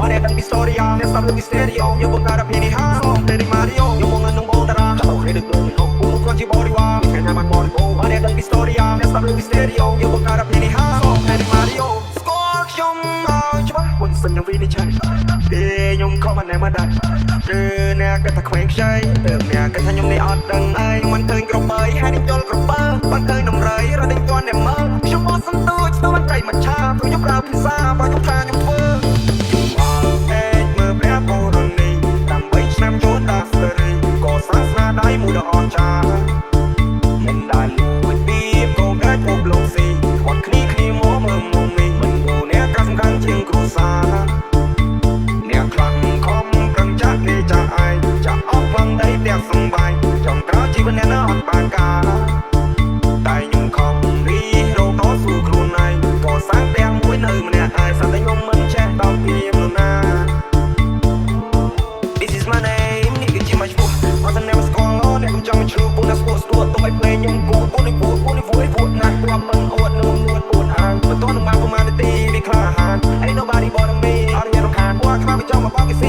Ada dan Pistoria Dia selalu di stereo Yo bongkar pilih Song dari Mario Yo mau nganong bondara Kalau kredit domino Bulu kunci boriwa Ikan nyaman boribo Ada dan Pistoria Dia selalu di stereo Yo bongkar pilih Song dari Mario Scoreខ្ញុំមកច្បាស់មុនសិនខ្ញុំវិនិច្ឆ័យទេខ្ញុំខំមិនណែមកដែរឬអ្នកគិតថាខ្វែងខ្ចីទើបអ្នកគិតថាខ្ញុំនេះអត់ដឹងអីមិនឃើញក្របីហើយនេះយល់ក្របើបានឃើញដំរីរត់ដេញទាន់អ្នកមើលខ្ញុំបោះសន្ទូចស្ទើរមិនប្រៃមិនឆាព្រោះខ្ញុំប្រើភាសាបើខ្ញុំថាខ្ញុំធ្វើមើលព្រះបរនីដើម្បីឆ្នាំចូលដាស្រីក៏សាសនាដៃមួយដ៏អស្ចារ្យមិនដែលលួចពីក៏កាច់មកលោកស៊ីអត់គ្នាគ្នាមកមើលមុំនេះមិនយល់អ្នកកាសំខាន់ជាងគ្រូសាអ្នកខ្លាំងខំប្រឹងចាក់គេចាក់ឯងចាក់អស់ខ្លាំងដីផ្ទះសំបាយចង់ក្រោយជីវិតអ្នកនៅអត់បានការតែខ្ញុំខំរីរកតស៊ូខ្លួនឯងក៏សាងផ្ទះមួយនៅម្នាក់ឯងសត្វតែខ្ញុំមិនចេះដល់ពីនរណា This is my name នេះគឺជាមកឈ្មោះអត់តែអ្នកស្គាល់អ្នកខ្ញុំចង់ឈ្មោះពូនស្គាល់ស្គាល់ទៅឲ្យភ្លេងខ្ញុំគួរពូនណាស់ព្រមមិនអួតនោះនួតពូនអាងមិនទាន់នឹងបានប្រមាណនាទីវាខ្លាហាន Ain't nobody but me អត់មានរំខានពួកខ្លាចចង់មកបោកគេ